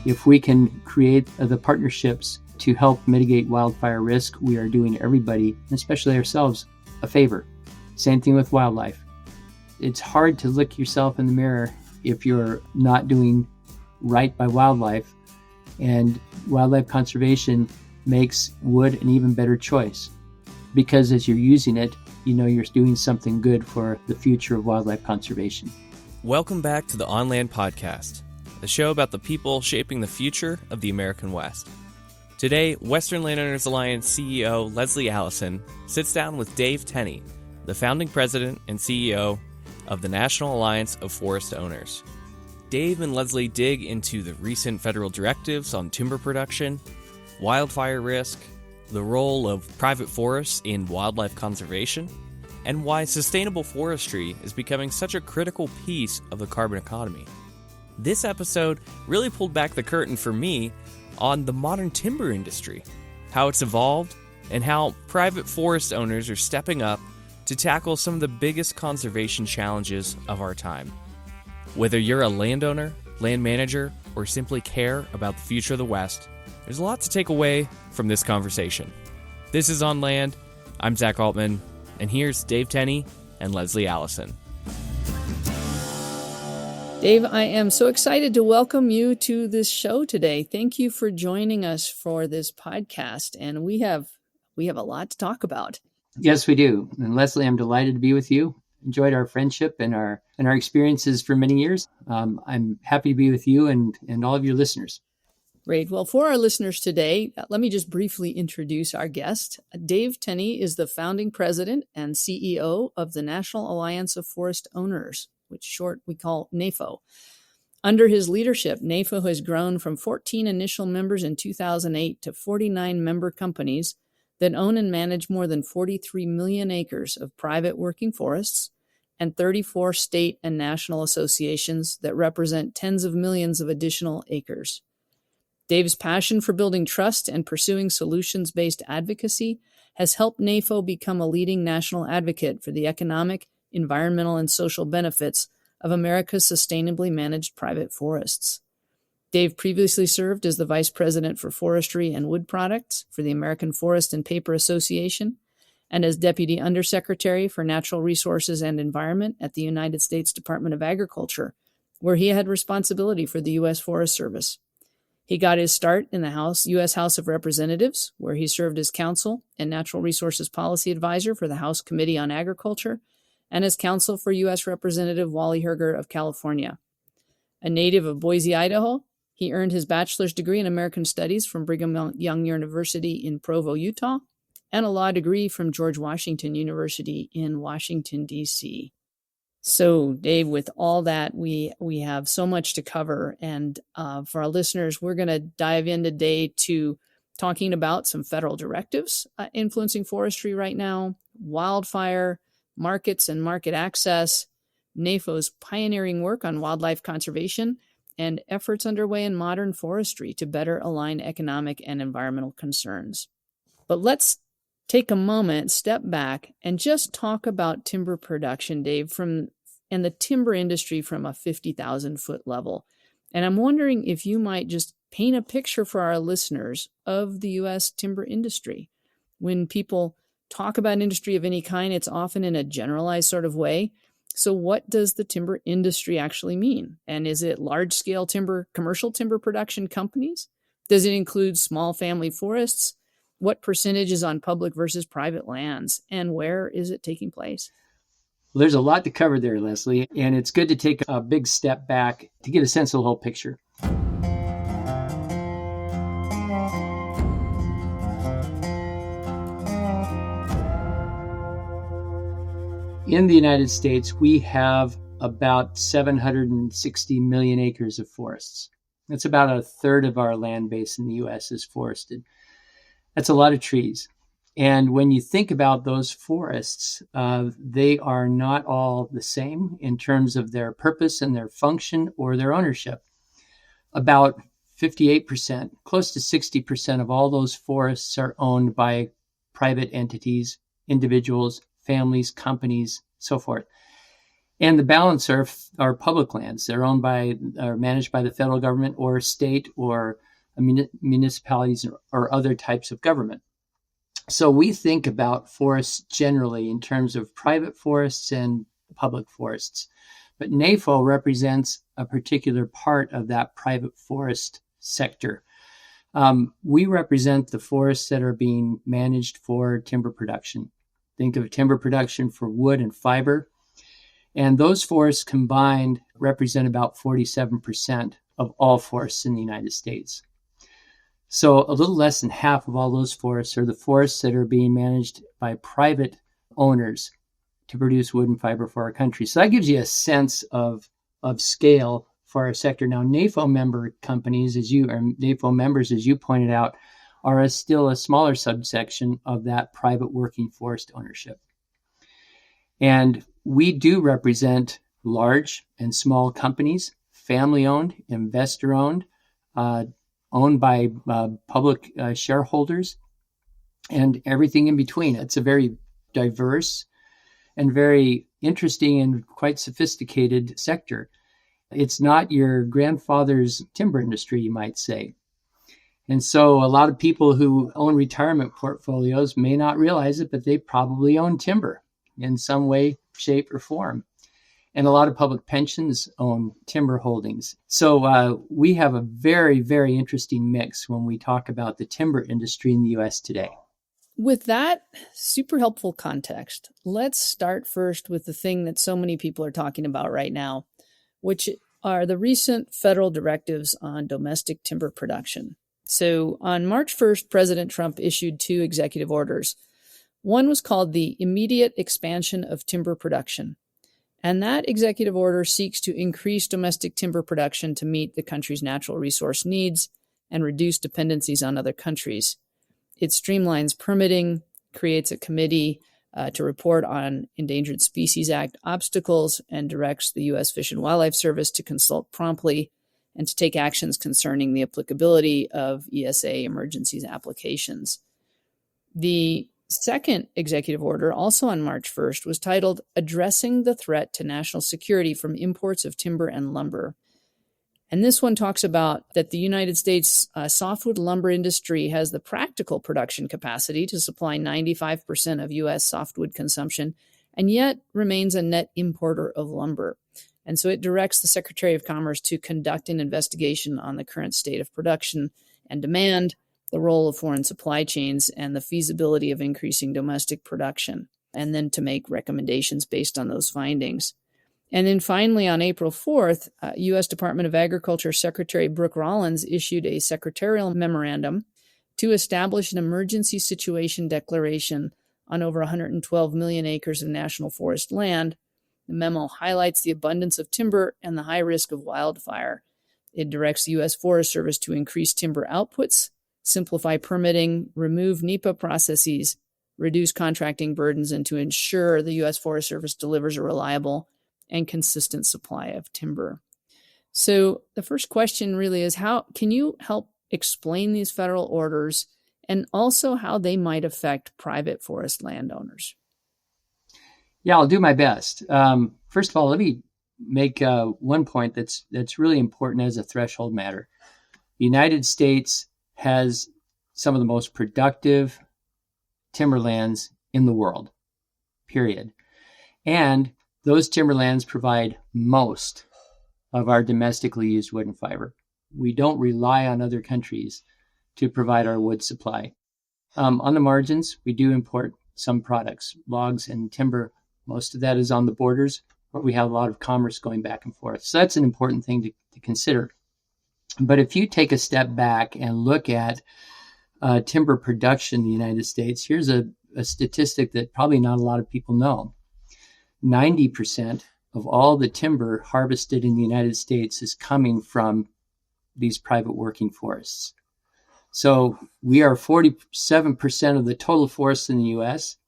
If we can create the partnerships to help mitigate wildfire risk, we are doing everybody, especially ourselves, a favor. Same thing with wildlife. It's hard to look yourself in the mirror if you're not doing right by wildlife, and wildlife conservation makes wood an even better choice, because as you're using it, you know you're doing something good for the future of wildlife conservation. Welcome back to the On Land Podcast, the show about the people shaping the future of the American West. Today, Western Landowners Alliance CEO Lesli Allison sits down with Dave Tenny, the founding president and CEO of the National Alliance of Forest Owners. Dave and Lesli dig into the recent federal directives on timber production, wildfire risk, the role of private forests in wildlife conservation, and why sustainable forestry is becoming such a critical piece of the carbon economy. This episode really pulled back the curtain for me on the modern timber industry, how it's evolved, and how private forest owners are stepping up to tackle some of the biggest conservation challenges of our time. Whether you're a landowner, land manager, or simply care about the future of the West, there's a lot to take away from this conversation. This is On Land. I'm Zach Altman, and here's Dave Tenny and Lesli Allison. Dave, I am so excited to welcome you to this show today. Thank you for joining us for this podcast, and we have a lot to talk about. Yes, we do. And Lesli, I'm delighted to be with you. Enjoyed our friendship and our experiences for many years. I'm happy to be with you and all of your listeners. Great. Well, for our listeners today, let me just briefly introduce our guest. Dave Tenny is the founding president and CEO of the National Alliance of Forest Owners, which short we call NAFO. Under his leadership, NAFO has grown from 14 initial members in 2008 to 49 member companies that own and manage more than 43 million acres of private working forests and 34 state and national associations that represent tens of millions of additional acres. Dave's passion for building trust and pursuing solutions-based advocacy has helped NAFO become a leading national advocate for the economic, environmental, and social benefits of America's sustainably managed private forests. Dave previously served as the Vice President for Forestry and Wood Products for the American Forest and Paper Association and as Deputy Undersecretary for Natural Resources and Environment at the United States Department of Agriculture, where he had responsibility for the U.S. Forest Service. He got his start in the U.S. House of Representatives, where he served as counsel and natural resources policy advisor for the House Committee on Agriculture and as counsel for U.S. Representative Wally Herger of California. A native of Boise, Idaho, he earned his bachelor's degree in American Studies from Brigham Young University in Provo, Utah, and a law degree from George Washington University in Washington, D.C. So, Dave, with all that, we have so much to cover. And for our listeners, we're going to dive in today to talking about some federal directives influencing forestry right now, wildfire, markets and market access, NAFO's pioneering work on wildlife conservation, and efforts underway in modern forestry to better align economic and environmental concerns. But let's take a moment, step back, and just talk about timber production, Dave, and the timber industry from a 50,000-foot level. And I'm wondering if you might just paint a picture for our listeners of the U.S. timber industry. When people talk about industry of any kind, it's often in a generalized sort of way. So what does the timber industry actually mean? And is it large-scale timber, commercial timber production companies? Does it include small family forests? What percentage is on public versus private lands? And where is it taking place? Well, there's a lot to cover there, Lesli, and it's good to take a big step back to get a sense of the whole picture. In the United States, we have about 760 million acres of forests. That's about a third of our land base in the U.S. is forested. That's a lot of trees. And when you think about those forests, they are not all the same in terms of their purpose and their function or their ownership. About 58%, close to 60% of all those forests are owned by private entities, individuals, families, companies, so forth. And the balance are public lands. They're owned by or managed by the federal government or state or municipalities or other types of government. So we think about forests generally in terms of private forests and public forests. But NAFO represents a particular part of that private forest sector. We represent the forests that are being managed for timber production. Think of timber production for wood and fiber. And those forests combined represent about 47% of all forests in the United States. So a little less than half of all those forests are the forests that are being managed by private owners to produce wood and fiber for our country. So that gives you a sense of scale for our sector. Now, NAFO member companies, NAFO members, as you pointed out, are still a smaller subsection of that private working forest ownership. And we do represent large and small companies, family-owned, investor-owned, owned by public shareholders, and everything in between. It's a very diverse and very interesting and quite sophisticated sector. It's not your grandfather's timber industry, you might say. And so a lot of people who own retirement portfolios may not realize it, but they probably own timber in some way, shape, or form. And a lot of public pensions own timber holdings. So we have a very, very interesting mix when we talk about the timber industry in the U.S. today. With that super helpful context, let's start first with the thing that so many people are talking about right now, which are the recent federal directives on domestic timber production. So on March 1st, President Trump issued 2 executive orders. One was called the Immediate Expansion of Timber Production. And that executive order seeks to increase domestic timber production to meet the country's natural resource needs and reduce dependencies on other countries. It streamlines permitting, creates a committee to report on Endangered Species Act obstacles, and directs the U.S. Fish and Wildlife Service to consult promptly and to take actions concerning the applicability of ESA emergencies applications. The second executive order, also on March 1st, was titled Addressing the Threat to National Security from Imports of Timber and Lumber. And this one talks about that the United States softwood lumber industry has the practical production capacity to supply 95% of U.S. softwood consumption, and yet remains a net importer of lumber. And so it directs the Secretary of Commerce to conduct an investigation on the current state of production and demand, the role of foreign supply chains, and the feasibility of increasing domestic production, and then to make recommendations based on those findings. And then finally, on April 4th, U.S. Department of Agriculture Secretary Brooke Rollins issued a secretarial memorandum to establish an emergency situation declaration on over 112 million acres of national forest land. The memo highlights the abundance of timber and the high risk of wildfire. It directs the U.S. Forest Service to increase timber outputs, simplify permitting, remove NEPA processes, reduce contracting burdens, and to ensure the U.S. Forest Service delivers a reliable and consistent supply of timber. So the first question really is, how can you help explain these federal orders and also how they might affect private forest landowners? Yeah, I'll do my best. First of all, let me make one point that's really important as a threshold matter. The United States has some of the most productive timberlands in the world, period. And those timberlands provide most of our domestically used wood and fiber. We don't rely on other countries to provide our wood supply. On the margins, we do import some products, logs and timber. Most of that is on the borders, but we have a lot of commerce going back and forth. So that's an important thing to consider. But if you take a step back and look at timber production in the United States, here's a statistic that probably not a lot of people know. 90% of all the timber harvested in the United States is coming from these private working forests. So we are 47% of the total forests in the U.S.,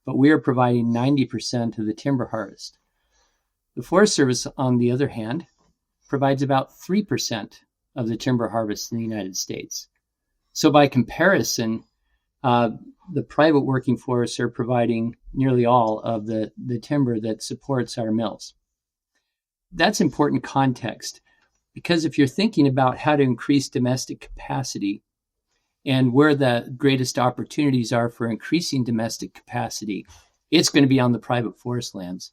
but we are providing 90% of the timber harvest. The Forest Service, on the other hand, provides about 3% of the timber harvest in the United States. So by comparison, the private working forests are providing nearly all of the timber that supports our mills. that's important context, because if you're thinking about how to increase domestic capacity and where the greatest opportunities are for increasing domestic capacity, it's going to be on the private forest lands.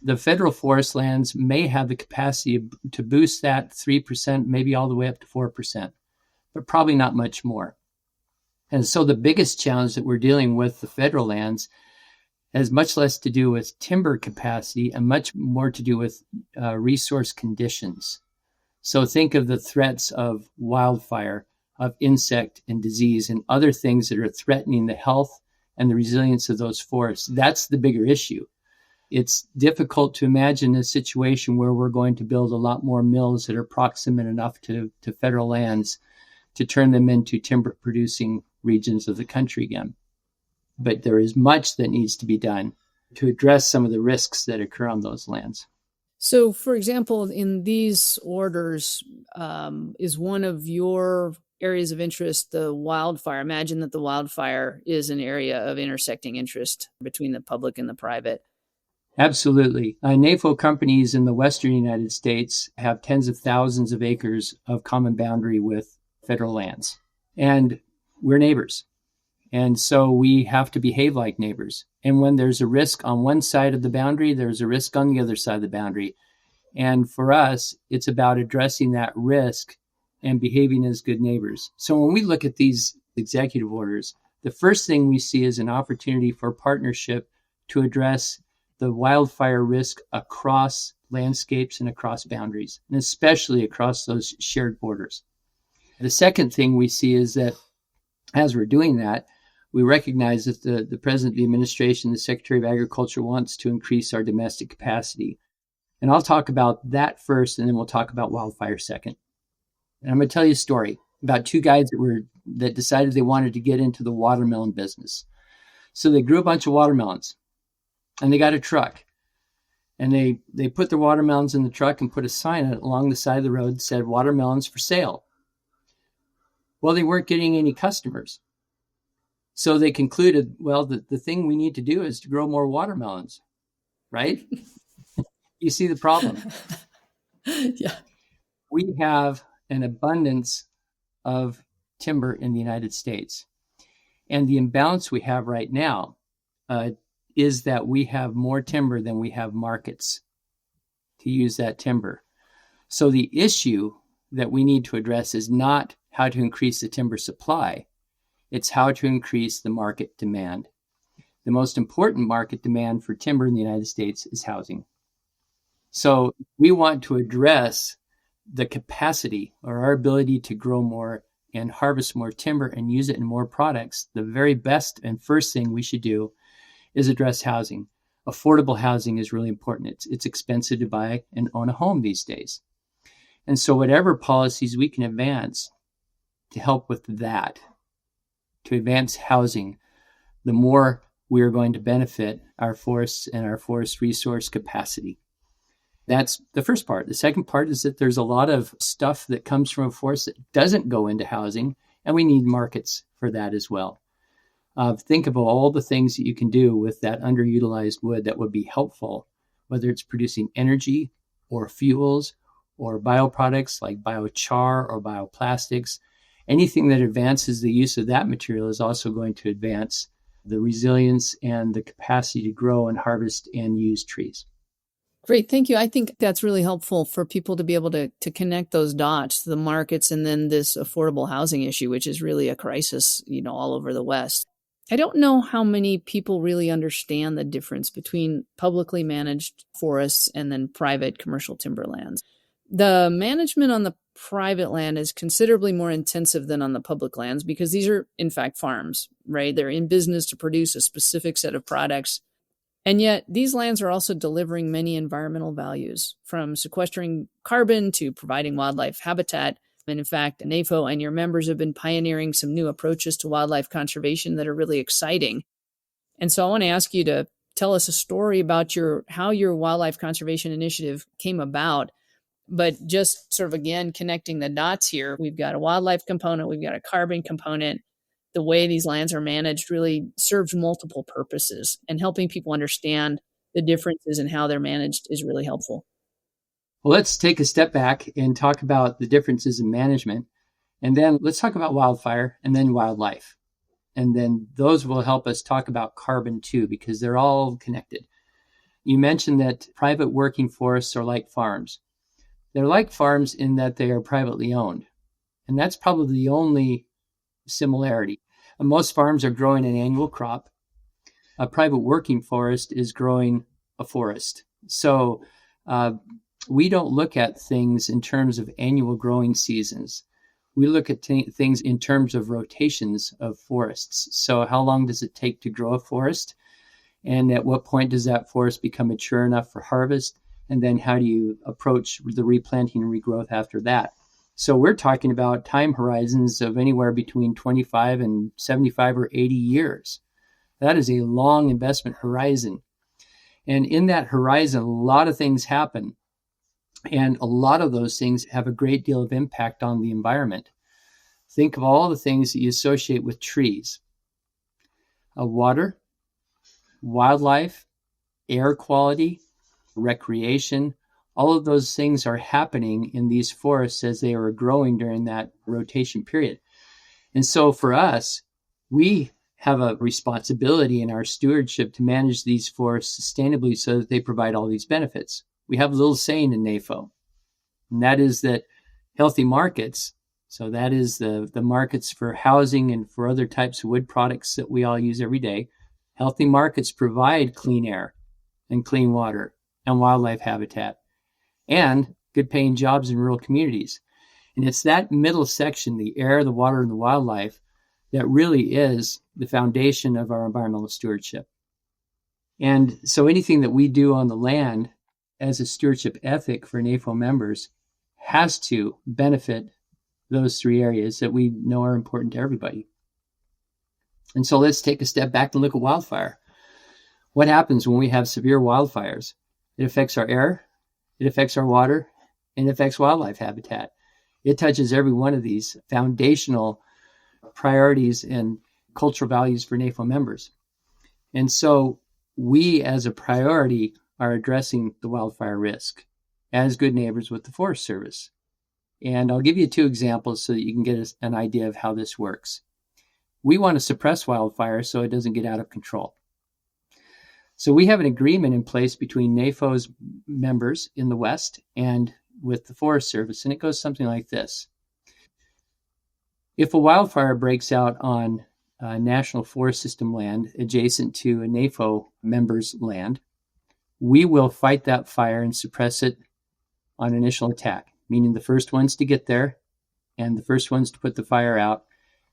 The federal forest lands may have the capacity to boost that 3%, maybe all the way up to 4%, but probably not much more. And so the biggest challenge that we're dealing with the federal lands has much less to do with timber capacity and much more to do with resource conditions. So think of the threats of wildfire, of insect and disease, and other things that are threatening the health and the resilience of those forests. That's the bigger issue. It's difficult to imagine a situation where we're going to build a lot more mills that are proximate enough to federal lands to turn them into timber producing regions of the country again. But there is much that needs to be done to address some of the risks that occur on those lands. So, for example, in these orders, is one of your areas of interest the wildfire? Imagine that the wildfire is an area of intersecting interest between the public and the private. Absolutely. NAFO companies in the western United States have tens of thousands of acres of common boundary with federal lands. And we're neighbors. And so we have to behave like neighbors. And when there's a risk on one side of the boundary, there's a risk on the other side of the boundary. And for us, it's about addressing that risk and behaving as good neighbors. So when we look at these executive orders, the first thing we see is an opportunity for partnership to address the wildfire risk across landscapes and across boundaries, and especially across those shared borders. The second thing we see is that as we're doing that, we recognize that the President of the administration, the Secretary of Agriculture, wants to increase our domestic capacity. And I'll talk about that first, and then we'll talk about wildfire second. And I'm going to tell you a story about two guys that decided they wanted to get into the watermelon business. So they grew a bunch of watermelons, and they got a truck. And they put their watermelons in the truck and put a sign along the side of the road that said, "Watermelons for sale." Well, they weren't getting any customers. So they concluded, well, the thing we need to do is to grow more watermelons, right? You see the problem. Yeah. We have an abundance of timber in the United States. And the imbalance we have right now is that we have more timber than we have markets to use that timber. So the issue that we need to address is not how to increase the timber supply. It's how to increase the market demand. The most important market demand for timber in the United States is housing. So we want to address the capacity or our ability to grow more and harvest more timber and use it in more products. The very best and first thing we should do is address housing. Affordable housing is really important. It's expensive to buy and own a home these days. And so whatever policies we can advance to help with that, to advance housing, the more we are going to benefit our forests and our forest resource capacity. That's the first part. The second part is that there's a lot of stuff that comes from a forest that doesn't go into housing, and we need markets for that as well. Think of all the things that you can do with that underutilized wood that would be helpful, whether it's producing energy or fuels or bioproducts like biochar or bioplastics. Anything that advances the use of that material is also going to advance the resilience and the capacity to grow and harvest and use trees. Great. Thank you. I think that's really helpful for people to be able to connect those dots, the markets, and then this affordable housing issue, which is really a crisis, all over the West. I don't know how many people really understand the difference between publicly managed forests and then private commercial timberlands. The management on the private land is considerably more intensive than on the public lands because these are, in fact, farms, right? They're in business to produce a specific set of products. And yet these lands are also delivering many environmental values, from sequestering carbon to providing wildlife habitat. And in fact, NAFO and your members have been pioneering some new approaches to wildlife conservation that are really exciting. And so I want to ask you to tell us a story about how your wildlife conservation initiative came about. But just sort of, again, connecting the dots here, we've got a wildlife component, we've got a carbon component. The way these lands are managed really serves multiple purposes, and helping people understand the differences in how they're managed is really helpful. Well, let's take a step back and talk about the differences in management. And then let's talk about wildfire and then wildlife. And then those will help us talk about carbon too, because they're all connected. You mentioned that private working forests are like farms. They're like farms in that they are privately owned. And that's probably the only similarity. Most farms are growing an annual crop. A private working forest is growing a forest. So we don't look at things in terms of annual growing seasons. We look at things in terms of rotations of forests. So how long does it take to grow a forest? And at what point does that forest become mature enough for harvest? And then how do you approach the replanting and regrowth after that? So we're talking about time horizons of anywhere between 25 and 75 or 80 years. That is a long investment horizon. And in that horizon, a lot of things happen. And a lot of those things have a great deal of impact on the environment. Think of all the things that you associate with trees. Water, wildlife, air quality, recreation, all of those things are happening in these forests as they are growing during that rotation period. And so for us, we have a responsibility in our stewardship to manage these forests sustainably so that they provide all these benefits. We have a little saying in NAFO, and that is that healthy markets, so that is the markets for housing and for other types of wood products that we all use every day, healthy markets provide clean air and clean water and wildlife habitat and good paying jobs in rural communities. And it's that middle section, the air, the water, and the wildlife, that really is the foundation of our environmental stewardship. And so anything that we do on the land as a stewardship ethic for NAFO members has to benefit those three areas that we know are important to everybody. And so let's take a step back and look at wildfire. What happens when we have severe wildfires? It affects our air, it affects our water, and it affects wildlife habitat. It touches every one of these foundational priorities and cultural values for NAFO members. And so we as a priority are addressing the wildfire risk as good neighbors with the Forest Service. And I'll give you two examples so that you can get an idea of how this works. We want to suppress wildfire so it doesn't get out of control. So we have an agreement in place between NAFO's members in the West and with the Forest Service, and it goes something like this. If a wildfire breaks out on National Forest System land adjacent to a NAFO member's land, we will fight that fire and suppress it on initial attack, meaning the first ones to get there and the first ones to put the fire out.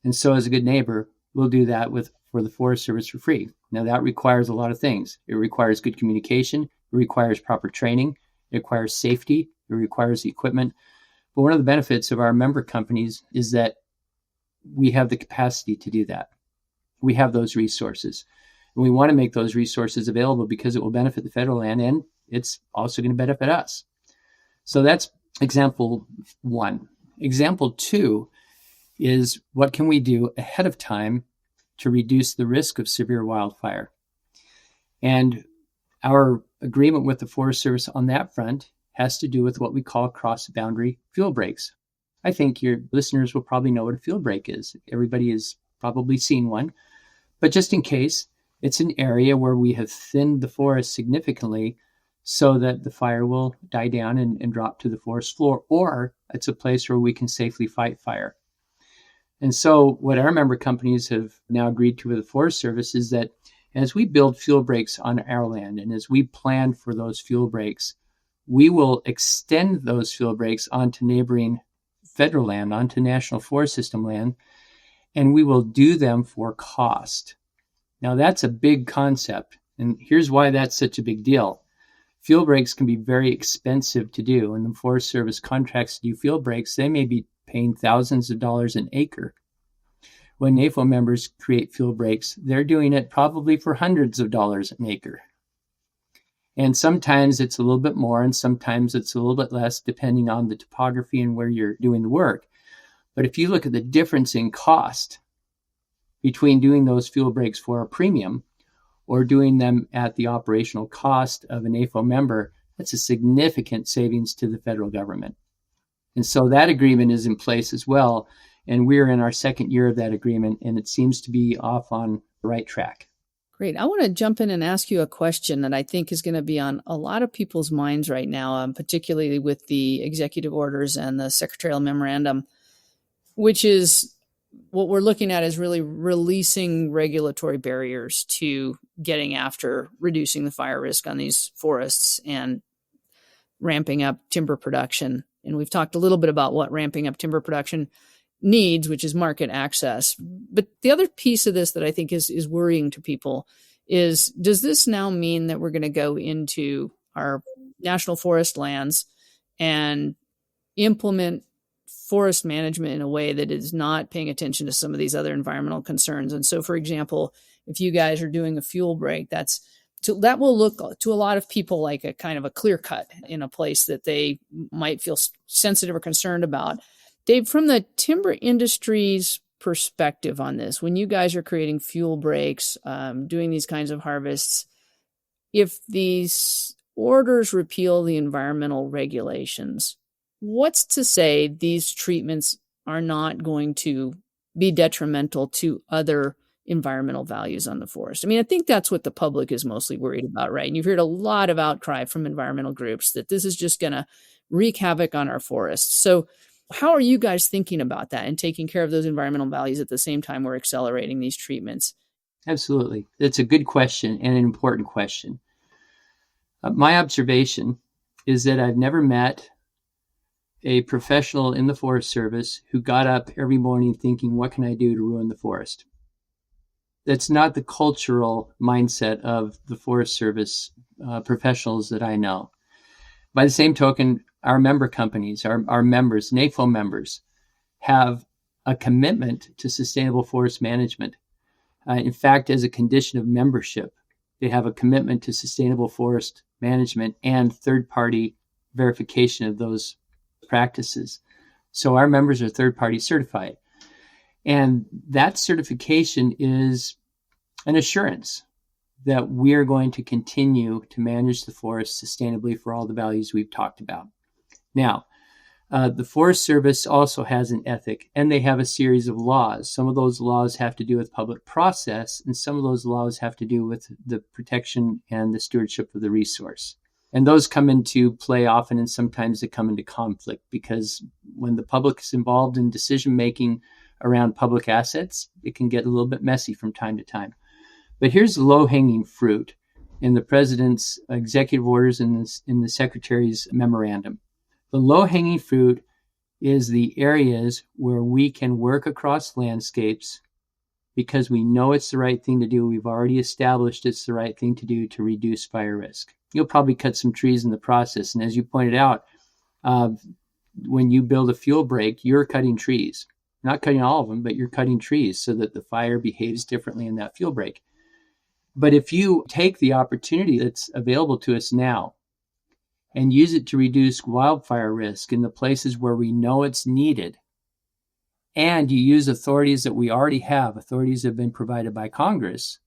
And so as a good neighbor, we'll do that for the Forest Service for free. Now that requires a lot of things. It requires good communication. It requires proper training. It requires safety. It requires the equipment. But one of the benefits of our member companies is that we have the capacity to do that. We have those resources. And we want to make those resources available because it will benefit the federal land and it's also going to benefit us. So that's example one. Example two is what can we do ahead of time to reduce the risk of severe wildfire? And our agreement with the Forest Service on that front has to do with what we call cross-boundary fuel breaks. I think your listeners will probably know what a fuel break is. Everybody has probably seen one. But just in case, it's an area where we have thinned the forest significantly so that the fire will die down and drop to the forest floor, or it's a place where we can safely fight fire. And so what our member companies have now agreed to with the Forest Service is that as we build fuel breaks on our land and as we plan for those fuel breaks, we will extend those fuel breaks onto neighboring federal land, onto National Forest System land, and we will do them for cost. Now that's a big concept, and here's why that's such a big deal. Fuel breaks can be very expensive to do, and the Forest Service contracts to do fuel breaks, they may be paying thousands of dollars an acre. When NAFO members create fuel breaks, they're doing it probably for hundreds of dollars an acre. And sometimes it's a little bit more, and sometimes it's a little bit less, depending on the topography and where you're doing the work. But if you look at the difference in cost between doing those fuel breaks for a premium or doing them at the operational cost of a NAFO member, That's a significant savings to the federal government. And so that agreement is in place as well. And we're in our second year of that agreement, and it seems to be off on the right track. Great. I want to jump in and ask you a question that I think is going to be on a lot of people's minds right now, particularly with the executive orders and the secretarial memorandum, which is what we're looking at is really releasing regulatory barriers to getting after reducing the fire risk on these forests and ramping up timber production. And we've talked a little bit about what ramping up timber production needs, which is market access. But the other piece of this that I think is worrying to people is, does this now mean that we're going to go into our national forest lands and implement forest management in a way that is not paying attention to some of these other environmental concerns? And so, for example, if you guys are doing a fuel break, that will look to a lot of people like a kind of a clear cut in a place that they might feel sensitive or concerned about. Dave, from the timber industry's perspective on this, when you guys are creating fuel breaks, doing these kinds of harvests, if these orders repeal the environmental regulations, what's to say these treatments are not going to be detrimental to other environmental values on the forest? I mean, I think that's what the public is mostly worried about, right? And you've heard a lot of outcry from environmental groups that this is just going to wreak havoc on our forests. So how are you guys thinking about that and taking care of those environmental values at the same time we're accelerating these treatments? Absolutely. It's a good question and an important question. My observation is that I've never met a professional in the Forest Service who got up every morning thinking, what can I do to ruin the forest? That's not the cultural mindset of the Forest Service professionals that I know. By the same token, our member companies, our members, NAFO members, have a commitment to sustainable forest management. In fact, as a condition of membership, they have a commitment to sustainable forest management and third-party verification of those practices. So our members are third-party certified. And that certification is an assurance that we're going to continue to manage the forest sustainably for all the values we've talked about. Now, the Forest Service also has an ethic, and they have a series of laws. Some of those laws have to do with public process, and some of those laws have to do with the protection and the stewardship of the resource. And those come into play often, and sometimes they come into conflict, because when the public is involved in decision-making around public assets, it can get a little bit messy from time to time. But here's the low-hanging fruit in the President's executive orders and in the Secretary's memorandum. The low-hanging fruit is the areas where we can work across landscapes because we know it's the right thing to do. We've already established it's the right thing to do to reduce fire risk. You'll probably cut some trees in the process. And as you pointed out, when you build a fuel break, you're cutting trees. You're not cutting all of them, but you're cutting trees so that the fire behaves differently in that fuel break. But if you take the opportunity that's available to us now and use it to reduce wildfire risk in the places where we know it's needed, and you use authorities that we already have, authorities that have been provided by Congress,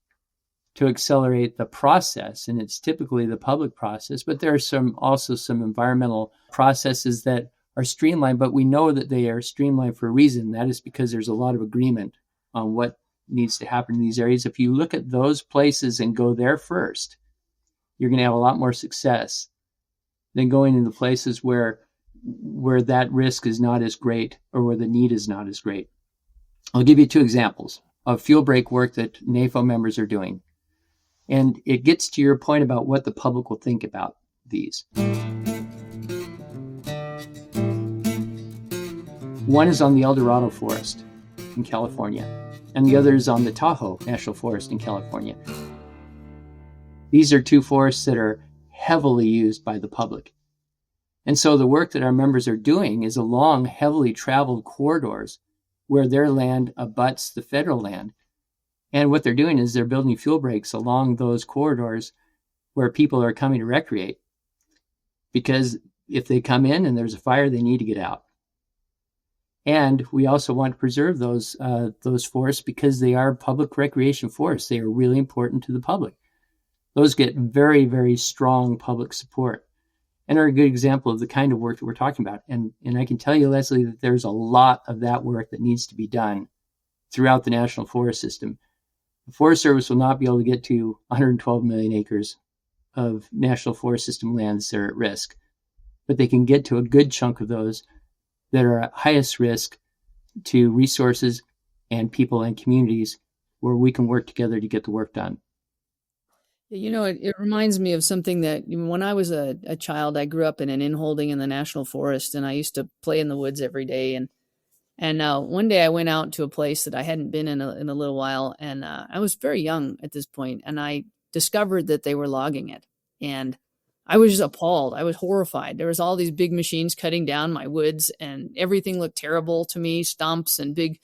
to accelerate the process, and it's typically the public process, but there are also some environmental processes that are streamlined, but we know that they are streamlined for a reason. That is because there's a lot of agreement on what needs to happen in these areas. If you look at those places and go there first, you're going to have a lot more success than going into places where that risk is not as great or where the need is not as great. I'll give you two examples of fuel break work that NAFO members are doing. And it gets to your point about what the public will think about these. One is on the El Dorado Forest in California, and the other is on the Tahoe National Forest in California. These are two forests that are heavily used by the public. And so the work that our members are doing is along heavily traveled corridors where their land abuts the federal land. And what they're doing is they're building fuel breaks along those corridors where people are coming to recreate. Because if they come in and there's a fire, they need to get out. And we also want to preserve those forests because they are public recreation forests. They are really important to the public. Those get very, very strong public support. and are a good example of the kind of work that we're talking about. And I can tell you, Leslie, that there's a lot of that work that needs to be done throughout the national forest system. The Forest Service will not be able to get to 112 million acres of national forest system lands that are at risk, but they can get to a good chunk of those that are at highest risk to resources and people and communities where we can work together to get the work done. It reminds me of something that when I was a child, I grew up in an inholding in the national forest, and I used to play in the woods every day. And one day I went out to a place that I hadn't been in a little while, and I was very young at this point, and I discovered that they were logging it. And I was just appalled. I was horrified. There was all these big machines cutting down my woods, and everything looked terrible to me, stumps and big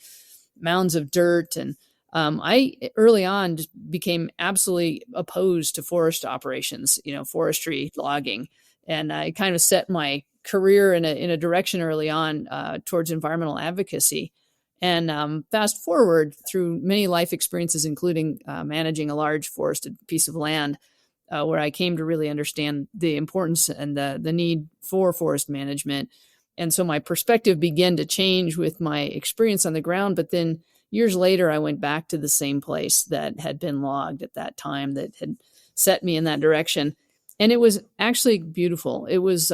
mounds of dirt. And I early on just became absolutely opposed to forest operations, forestry logging. And I kind of set my career in a direction early on towards environmental advocacy. And fast forward through many life experiences, including managing a large forested piece of land, where I came to really understand the importance and the need for forest management. And so my perspective began to change with my experience on the ground. But then years later, I went back to the same place that had been logged at that time that had set me in that direction. And it was actually beautiful. It was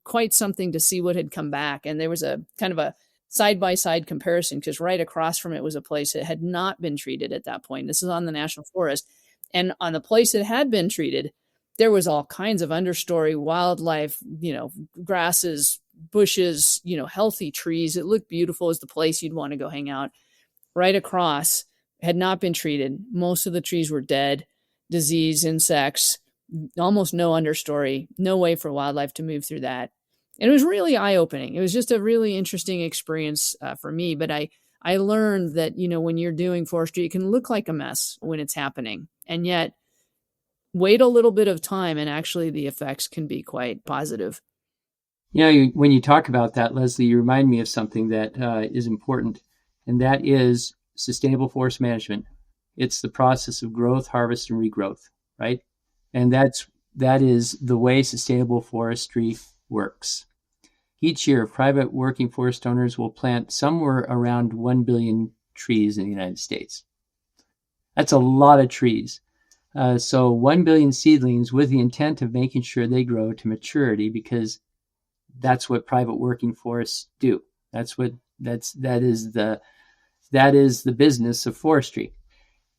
quite something to see what had come back. And there was a kind of a side-by-side comparison, because right across from it was a place that had not been treated at that point. This is on the national forest. And on the place that had been treated, there was all kinds of understory, wildlife, grasses, bushes, healthy trees. It looked beautiful. It was the place you'd want to go hang out. Right across had not been treated. Most of the trees were dead, disease, insects, almost no understory, no way for wildlife to move through that. And it was really eye-opening. It was just a really interesting experience for me. But I learned that, when you're doing forestry, it can look like a mess when it's happening. And yet, wait a little bit of time and actually the effects can be quite positive. When you talk about that, Leslie, you remind me of something that is important, and that is sustainable forest management. It's the process of growth, harvest, and regrowth, right? And that is the way sustainable forestry works. Each year, private working forest owners will plant somewhere around 1 billion trees in the United States. That's a lot of trees. So 1 billion seedlings with the intent of making sure they grow to maturity, because that's what private working forests do. That is the business of forestry.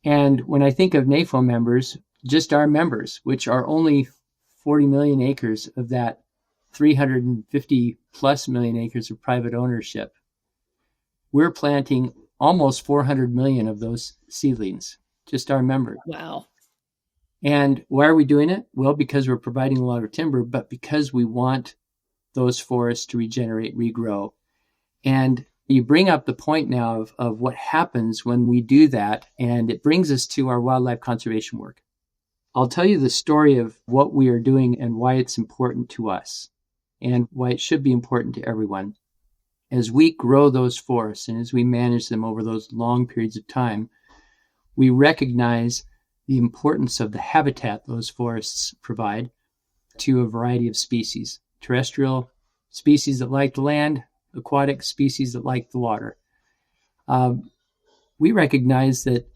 And when I think of NAFO members, just our members, which are only 40 million acres of that 350 plus million acres of private ownership, we're planting almost 400 million of those seedlings, just our members. Wow. And why are we doing it? Well, because we're providing a lot of timber, but because we want those forests to regenerate, regrow. And you bring up the point now of what happens when we do that, and it brings us to our wildlife conservation work. I'll tell you the story of what we are doing and why it's important to us, and why it should be important to everyone. As we grow those forests and as we manage them over those long periods of time, we recognize the importance of the habitat those forests provide to a variety of species, terrestrial species that like the land, aquatic species that like the water. We recognize that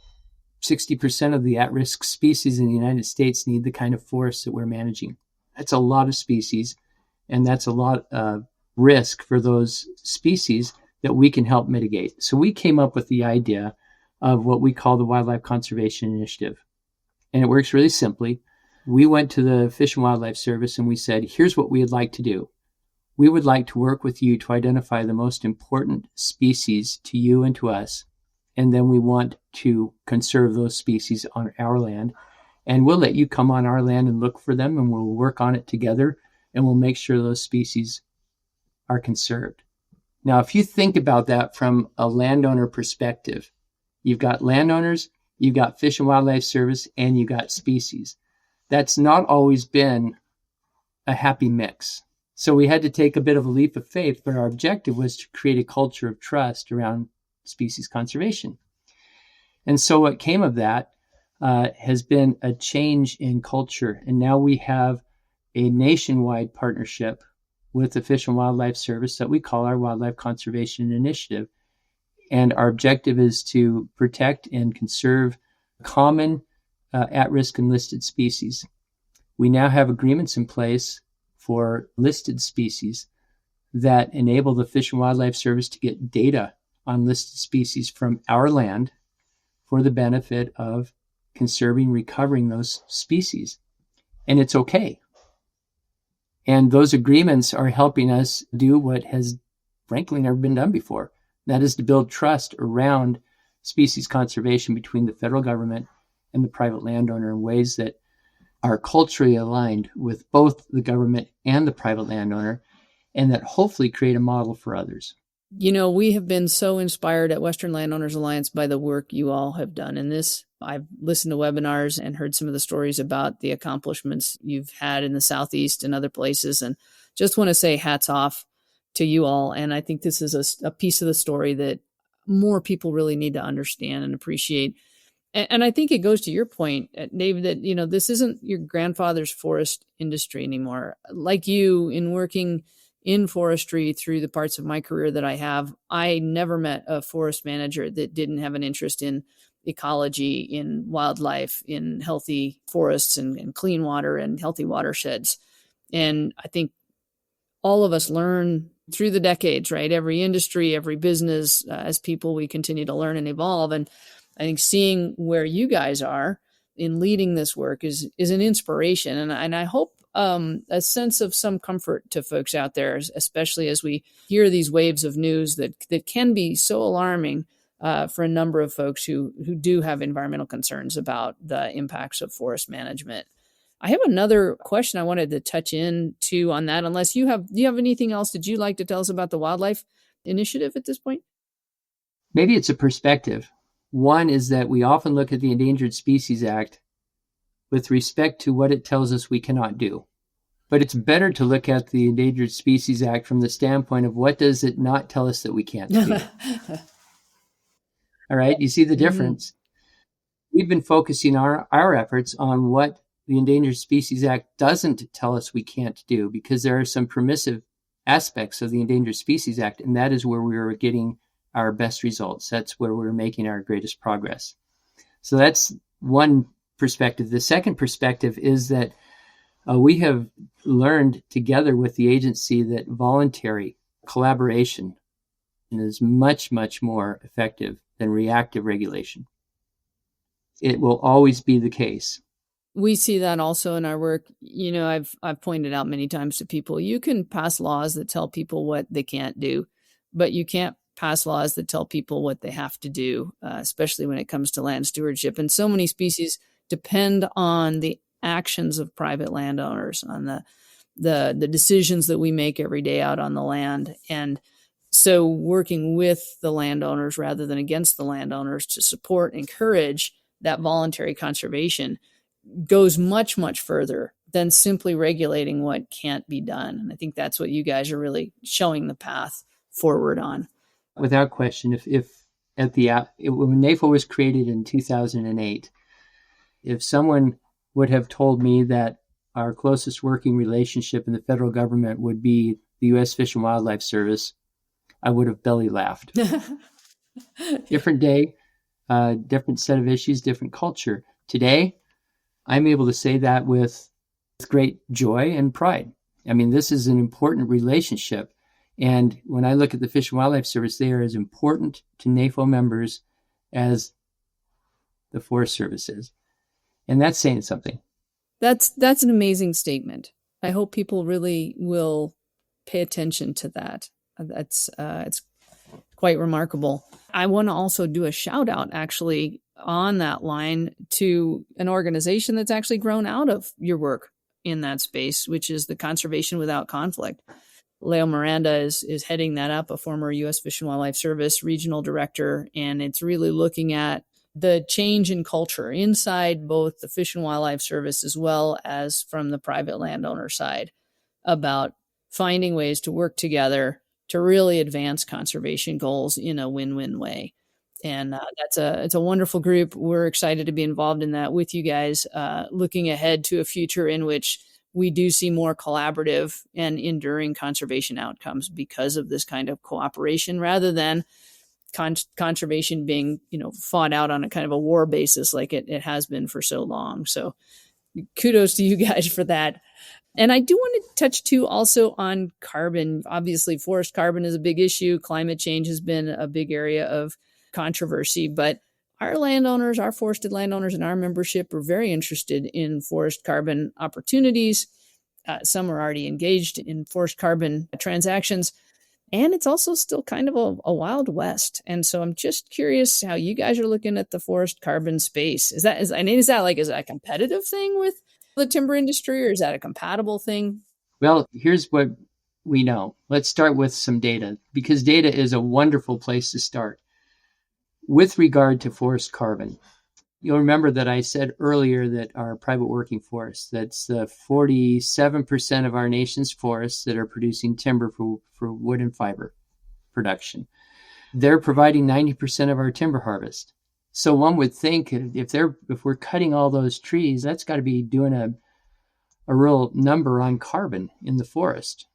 60% of the at-risk species in the United States need the kind of forests that we're managing. That's a lot of species, and that's a lot of risk for those species that we can help mitigate. So we came up with the idea of what we call the Wildlife Conservation Initiative. And it works really simply. We went to the Fish and Wildlife Service and we said, here's what we would like to do. We would like to work with you to identify the most important species to you and to us. And then we want to conserve those species on our land. And we'll let you come on our land and look for them, and we'll work on it together, and we'll make sure those species are conserved. Now, if you think about that from a landowner perspective, you've got landowners, you've got Fish and Wildlife Service, and you've got species. That's not always been a happy mix. So we had to take a bit of a leap of faith, but our objective was to create a culture of trust around species conservation. And so what came of that has been a change in culture. And now we have a nationwide partnership with the Fish and Wildlife Service that we call our Wildlife Conservation Initiative. And our objective is to protect and conserve common at-risk and listed species. We now have agreements in place for listed species that enable the Fish and Wildlife Service to get data on listed species from our land for the benefit of conserving, recovering those species. And it's okay. And those agreements are helping us do what has frankly never been done before. That is to build trust around species conservation between the federal government and the private landowner in ways that are culturally aligned with both the government and the private landowner, and that hopefully create a model for others. You know, we have been so inspired at Western Landowners Alliance by the work you all have done in this. I've listened to webinars and heard some of the stories about the accomplishments you've had in the Southeast and other places, and just want to say hats off to you all. And I think this is a piece of the story that more people really need to understand and appreciate. And I think it goes to your point, Dave, that, you know, this isn't your grandfather's forest industry anymore. Like you, in working in forestry through the parts of my career that I have, I never met a forest manager that didn't have an interest in ecology, in wildlife, in healthy forests and clean water and healthy watersheds. And I think all of us learn through the decades, right? Every industry, every business, as people, we continue to learn and evolve. And I think seeing where you guys are in leading this work is an inspiration. And I hope a sense of some comfort to folks out there, especially as we hear these waves of news that can be so alarming for a number of folks who do have environmental concerns about the impacts of forest management. I have another question I wanted to touch into on that, unless do you have anything else that you'd like to tell us about the wildlife initiative at this point? Maybe it's a perspective. One is that we often look at the Endangered Species Act with respect to what it tells us we cannot do. But it's better to look at the Endangered Species Act from the standpoint of what does it not tell us that we can't do. All right, you see the difference? Mm-hmm. We've been focusing our efforts on what the Endangered Species Act doesn't tell us we can't do, because there are some permissive aspects of the Endangered Species Act, and that is where we are getting our best results. That's where we're making our greatest progress. So that's one perspective. The second perspective is that we have learned together with the agency that voluntary collaboration is much, much more effective than reactive regulation. It will always be the case. We see that also in our work. You know, I've pointed out many times to people, you can pass laws that tell people what they can't do, but you can't pass laws that tell people what they have to do, especially when it comes to land stewardship. And so many species depend on the actions of private landowners, on the decisions that we make every day out on the land. And so working with the landowners rather than against the landowners to support and encourage that voluntary conservation goes much, much further than simply regulating what can't be done. And I think that's what you guys are really showing the path forward on. Without question, if when NAFO was created in 2008, if someone would have told me that our closest working relationship in the federal government would be the U.S. Fish and Wildlife Service, I would have belly laughed. Different day, different set of issues, different culture. Today, I'm able to say that with great joy and pride. I mean, this is an important relationship. And when I look at the Fish and Wildlife Service, they are as important to NAFO members as the Forest Service is. And that's saying something. That's an amazing statement. I hope people really will pay attention to that. It's quite remarkable. I want to also do a shout out actually on that line to an organization that's actually grown out of your work in that space, which is the Conservation Without Conflict. Leo Miranda is heading that up, a former U.S. Fish and Wildlife Service regional director, and it's really looking at the change in culture inside both the Fish and Wildlife Service as well as from the private landowner side about finding ways to work together to really advance conservation goals in a win-win way. And it's a wonderful group. We're excited to be involved in that with you guys, looking ahead to a future in which we do see more collaborative and enduring conservation outcomes because of this kind of cooperation rather than conservation being, fought out on a kind of a war basis like it has been for so long. So kudos to you guys for that. And I do want to touch too also on carbon. Obviously, forest carbon is a big issue. Climate change has been a big area of controversy, but our landowners, our forested landowners and our membership are very interested in forest carbon opportunities. Some are already engaged in forest carbon transactions. And it's also still kind of a wild west. And so I'm just curious how you guys are looking at the forest carbon space. Is that a competitive thing with the timber industry, or is that a compatible thing? Well, here's what we know. Let's start with some data, because data is a wonderful place to start. With regard to forest carbon, you'll remember that I said earlier that our private working forests, that's 47% of our nation's forests that are producing timber for wood and fiber production. They're providing 90% of our timber harvest. So one would think if we're cutting all those trees, that's got to be doing a real number on carbon in the forest.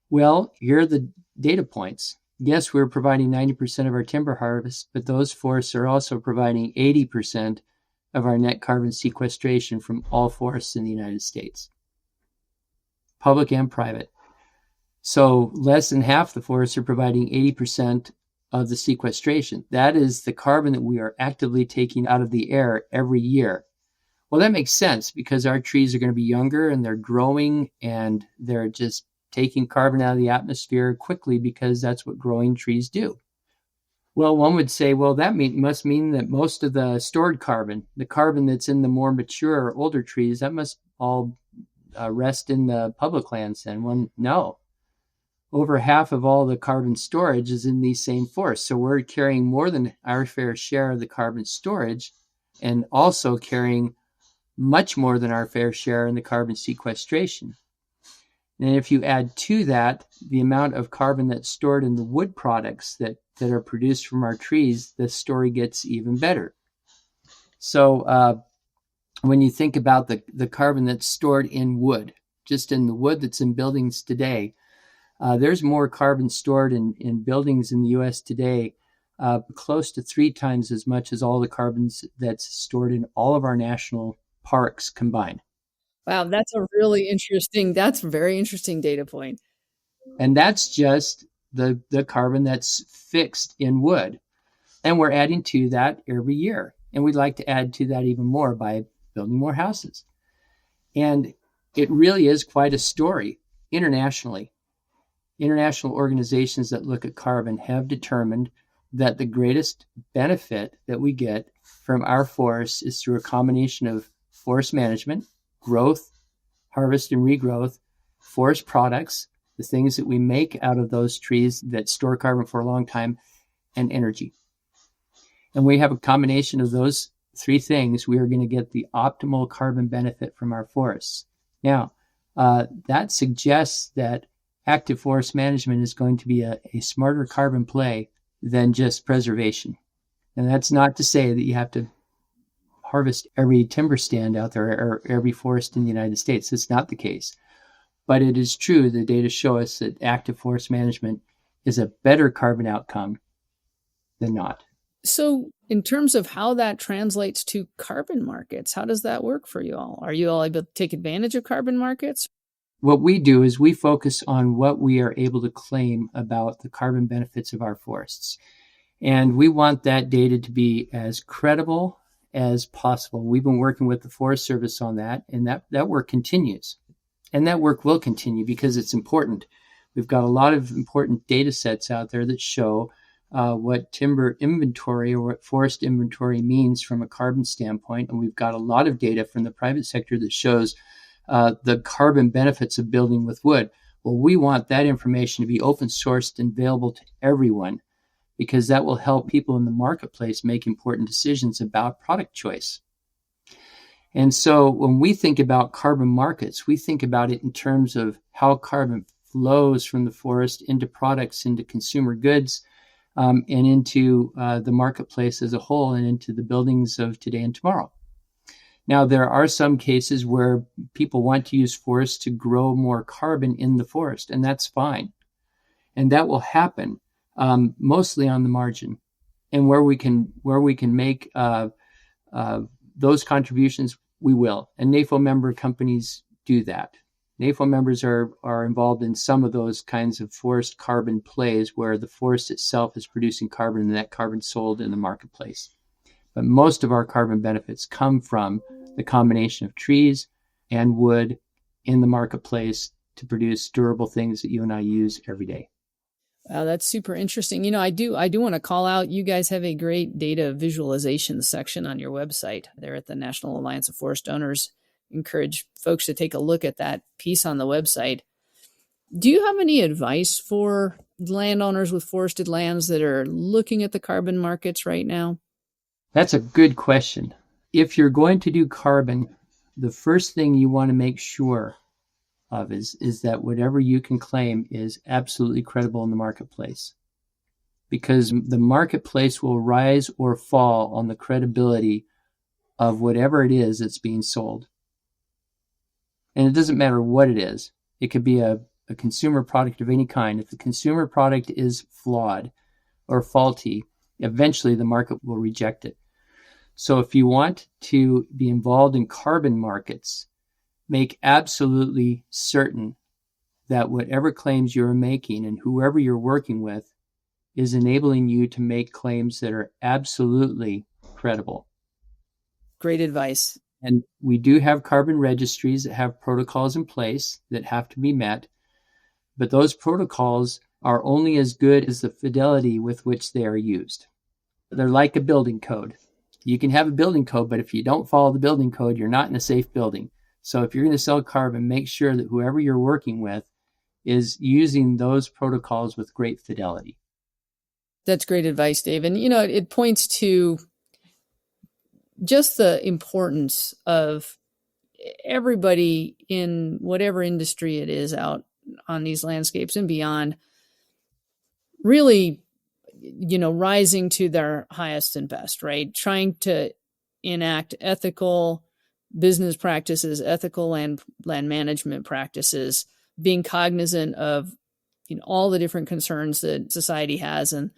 Well, here are the data points. Yes, we're providing 90% of our timber harvest, but those forests are also providing 80% of our net carbon sequestration from all forests in the United States, public and private. So less than half the forests are providing 80% of the sequestration. That is the carbon that we are actively taking out of the air every year. Well, that makes sense because our trees are going to be younger and they're growing and they're just taking carbon out of the atmosphere quickly because that's what growing trees do. Well, one would say, well, that must mean that most of the stored carbon, the carbon that's in the more mature or older trees, that must all rest in the public lands then. Well, no. Over half of all the carbon storage is in these same forests. So we're carrying more than our fair share of the carbon storage and also carrying much more than our fair share in the carbon sequestration. And if you add to that the amount of carbon that's stored in the wood products that are produced from our trees, the story gets even better. So when you think about the carbon that's stored in wood, just in the wood that's in buildings today, there's more carbon stored in buildings in the U.S. today, close to 3 times as much as all the carbons that's stored in all of our national parks combined. Wow, that's a very interesting data point. And that's just the carbon that's fixed in wood. And we're adding to that every year. And we'd like to add to that even more by building more houses. And it really is quite a story internationally. International organizations that look at carbon have determined that the greatest benefit that we get from our forests is through a combination of forest management, growth, harvest and regrowth, forest products, the things that we make out of those trees that store carbon for a long time, and energy. And we have a combination of those 3 things. We are going to get the optimal carbon benefit from our forests. Now, that suggests that active forest management is going to be a smarter carbon play than just preservation. And that's not to say that you have to harvest every timber stand out there or every forest in the United States. That's not the case. But it is true, the data show us that active forest management is a better carbon outcome than not. So in terms of how that translates to carbon markets, how does that work for you all? Are you all able to take advantage of carbon markets? What we do is we focus on what we are able to claim about the carbon benefits of our forests. And we want that data to be as credible as possible. We've been working with the Forest Service on that, and that work continues. And that work will continue because it's important. We've got a lot of important data sets out there that show what timber inventory or what forest inventory means from a carbon standpoint. And we've got a lot of data from the private sector that shows the carbon benefits of building with wood. Well, we want that information to be open sourced and available to everyone, because that will help people in the marketplace make important decisions about product choice. And so when we think about carbon markets, we think about it in terms of how carbon flows from the forest into products, into consumer goods, and into the marketplace as a whole, and into the buildings of today and tomorrow. Now, there are some cases where people want to use forests to grow more carbon in the forest, and that's fine. And that will happen mostly on the margin. And where we can make those contributions, we will. And NAFO member companies do that. NAFO members are involved in some of those kinds of forest carbon plays where the forest itself is producing carbon and that carbon sold in the marketplace. But most of our carbon benefits come from the combination of trees and wood in the marketplace to produce durable things that you and I use every day. Wow, that's super interesting. I do want to call out, you guys have a great data visualization section on your website there at the National Alliance of Forest Owners. Encourage folks to take a look at that piece on the website. Do you have any advice for landowners with forested lands that are looking at the carbon markets right now? That's a good question. If you're going to do carbon, the first thing you want to make sure of is that whatever you can claim is absolutely credible in the marketplace. Because the marketplace will rise or fall on the credibility of whatever it is that's being sold. And it doesn't matter what it is. It could be a consumer product of any kind. If the consumer product is flawed or faulty, eventually the market will reject it. So if you want to be involved in carbon markets, make absolutely certain that whatever claims you're making and whoever you're working with is enabling you to make claims that are absolutely credible. Great advice. And we do have carbon registries that have protocols in place that have to be met, but those protocols are only as good as the fidelity with which they are used. They're like a building code. You can have a building code, but if you don't follow the building code, you're not in a safe building. So if you're going to sell carbon, make sure that whoever you're working with is using those protocols with great fidelity. That's great advice, Dave. And, it points to just the importance of everybody in whatever industry it is out on these landscapes and beyond, really, rising to their highest and best, right? Trying to enact ethical business practices, ethical land management practices, being cognizant of all the different concerns that society has, and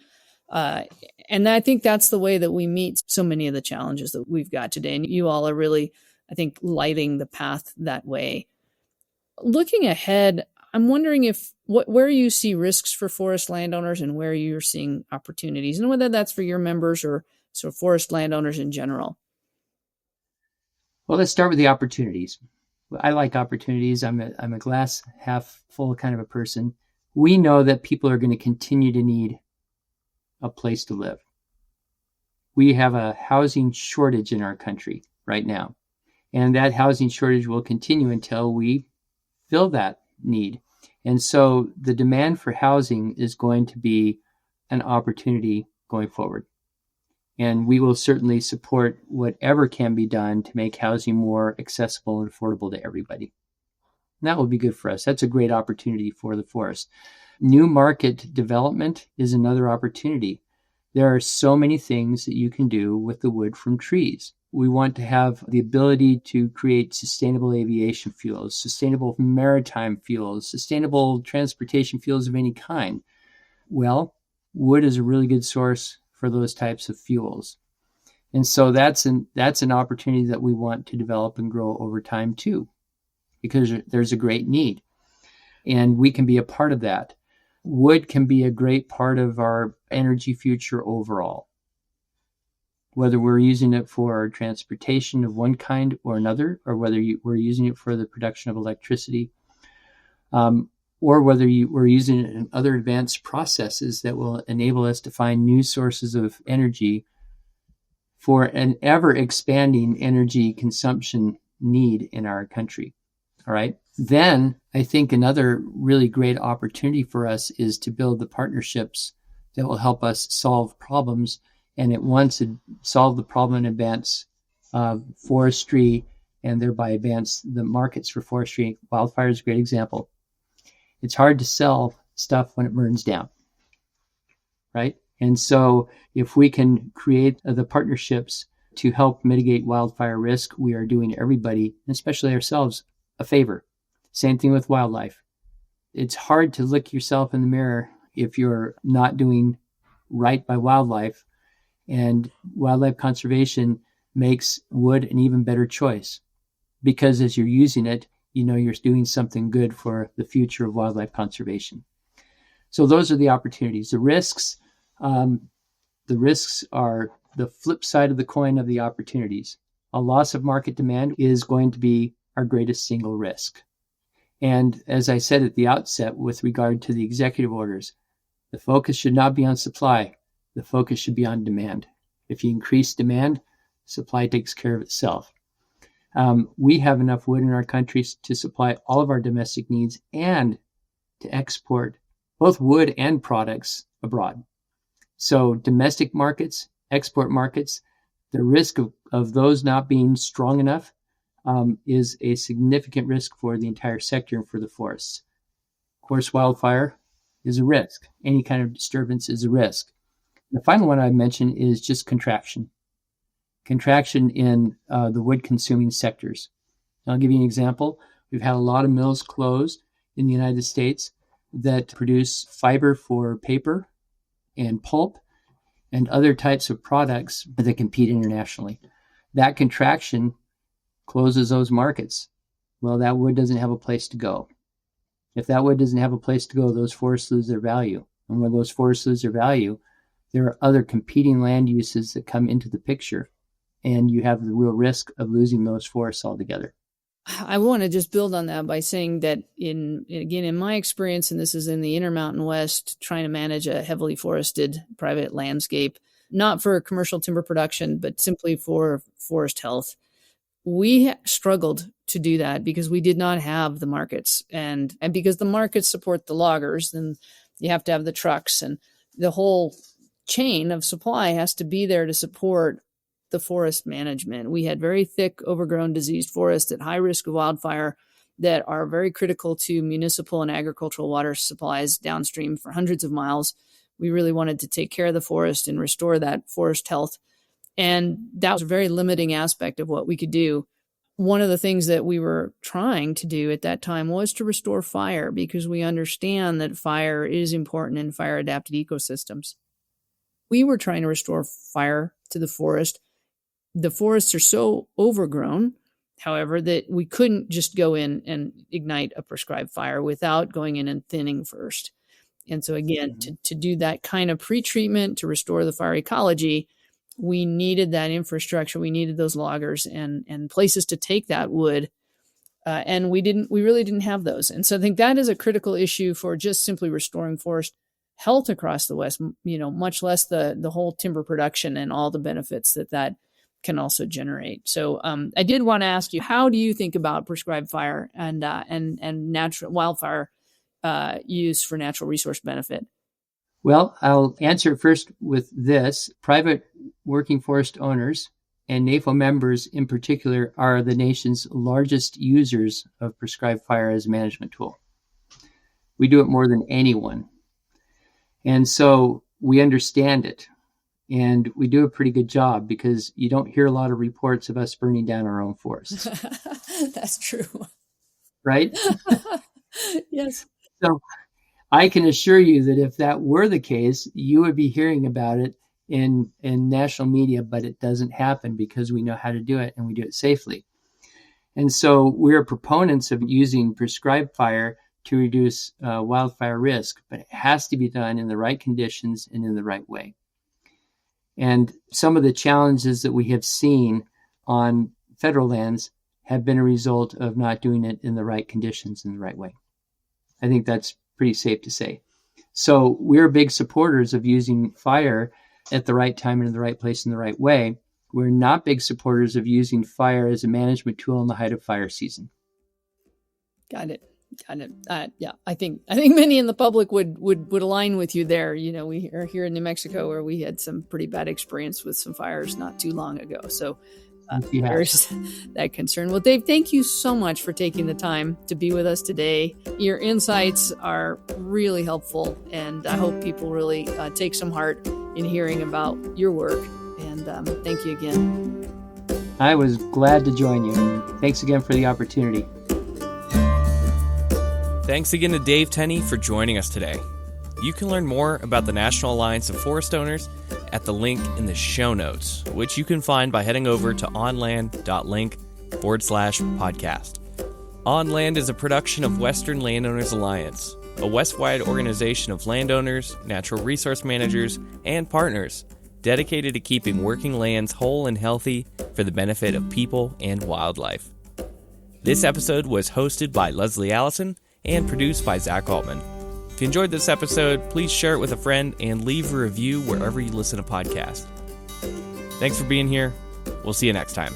I think that's the way that we meet so many of the challenges that we've got today. And you all are really, I think, lighting the path that way. Looking ahead, I'm wondering where you see risks for forest landowners and where you're seeing opportunities, and whether that's for your members or forest landowners in general. Well, let's start with the opportunities. I like opportunities. I'm a glass half full kind of a person. We know that people are going to continue to need a place to live. We have a housing shortage in our country right now, and that housing shortage will continue until we fill that need. And so the demand for housing is going to be an opportunity going forward. And we will certainly support whatever can be done to make housing more accessible and affordable to everybody. And that will be good for us. That's a great opportunity for the forest. New market development is another opportunity. There are so many things that you can do with the wood from trees. We want to have the ability to create sustainable aviation fuels, sustainable maritime fuels, sustainable transportation fuels of any kind. Well, wood is a really good source for those types of fuels. And so that's an opportunity that we want to develop and grow over time too, because there's a great need. And we can be a part of that. Wood can be a great part of our energy future overall. Whether we're using it for transportation of one kind or another, or whether we're using it for the production of electricity, or whether we're using it in other advanced processes that will enable us to find new sources of energy for an ever-expanding energy consumption need in our country. All right. Then I think another really great opportunity for us is to build the partnerships that will help us solve problems, and at once solve the problem and advance forestry, and thereby advance the markets for forestry. Wildfire is a great example. It's hard to sell stuff when it burns down, right? And so if we can create the partnerships to help mitigate wildfire risk, we are doing everybody, especially ourselves, a favor. Same thing with wildlife. It's hard to look yourself in the mirror if you're not doing right by wildlife, and wildlife conservation makes wood an even better choice, because as you're using it, you know you're doing something good for the future of wildlife conservation. So those are the opportunities. The risks are the flip side of the coin of the opportunities. A loss of market demand is going to be our greatest single risk. And as I said at the outset, with regard to the executive orders, the focus should not be on supply. The focus should be on demand. If you increase demand, supply takes care of itself. We have enough wood in our country to supply all of our domestic needs and to export both wood and products abroad. So domestic markets, export markets, the risk of those not being strong enough is a significant risk for the entire sector and for the forests. Of course, wildfire is a risk. Any kind of disturbance is a risk. The final one I mentioned is just contraction. Contraction in the wood-consuming sectors. I'll give you an example. We've had a lot of mills closed in the United States that produce fiber for paper and pulp and other types of products that compete internationally. That contraction closes those markets. Well, that wood doesn't have a place to go. If that wood doesn't have a place to go, those forests lose their value. And when those forests lose their value, there are other competing land uses that come into the picture, and you have the real risk of losing those forests altogether. I want to just build on that by saying that in my experience, and this is in the Intermountain West, trying to manage a heavily forested private landscape, not for commercial timber production, but simply for forest health, we struggled to do that because we did not have the markets, and because the markets support the loggers, then you have to have the trucks, and the whole chain of supply has to be there to support the forest management. We had very thick, overgrown, diseased forests at high risk of wildfire that are very critical to municipal and agricultural water supplies downstream for hundreds of miles. We really wanted to take care of the forest and restore that forest health. And that was a very limiting aspect of what we could do. One of the things that we were trying to do at that time was to restore fire, because we understand that fire is important in fire-adapted ecosystems. We were trying to restore fire to the forest. The forests are so overgrown, however, that we couldn't just go in and ignite a prescribed fire without going in and thinning first. And so again, to do that kind of pretreatment to restore the fire ecology, we needed that infrastructure. We needed those loggers and places to take that wood. And we really didn't have those. And so I think that is a critical issue for just simply restoring forest health across the West, much less the whole timber production and all the benefits that can also generate. So I did want to ask you, how do you think about prescribed fire and natural wildfire use for natural resource benefit? Well, I'll answer first with this. Private working forest owners and NAFO members in particular are the nation's largest users of prescribed fire as a management tool. We do it more than anyone. And so we understand it. And we do a pretty good job, because you don't hear a lot of reports of us burning down our own forests. That's true. Right? Yes. So I can assure you that if that were the case, you would be hearing about it in national media, but it doesn't happen because we know how to do it and we do it safely. And so we're proponents of using prescribed fire to reduce wildfire risk, but it has to be done in the right conditions and in the right way. And some of the challenges that we have seen on federal lands have been a result of not doing it in the right conditions in the right way. I think that's pretty safe to say. So we're big supporters of using fire at the right time and in the right place in the right way. We're not big supporters of using fire as a management tool in the height of fire season. Got it. Yeah, I think many in the public would align with you there. We are here in New Mexico, where we had some pretty bad experience with some fires not too long ago. So there's that concern. Well, Dave, thank you so much for taking the time to be with us today. Your insights are really helpful, and I hope people really take some heart in hearing about your work And thank you again. I was glad to join you. And thanks again for the opportunity. Thanks again to Dave Tenny for joining us today. You can learn more about the National Alliance of Forest Owners at the link in the show notes, which you can find by heading over to onland.link/podcast. On Land is a production of Western Landowners Alliance, a West-wide organization of landowners, natural resource managers, and partners dedicated to keeping working lands whole and healthy for the benefit of people and wildlife. This episode was hosted by Lesli, Allison, and produced by Zach Altman. If you enjoyed this episode, please share it with a friend and leave a review wherever you listen to podcasts. Thanks for being here. We'll see you next time.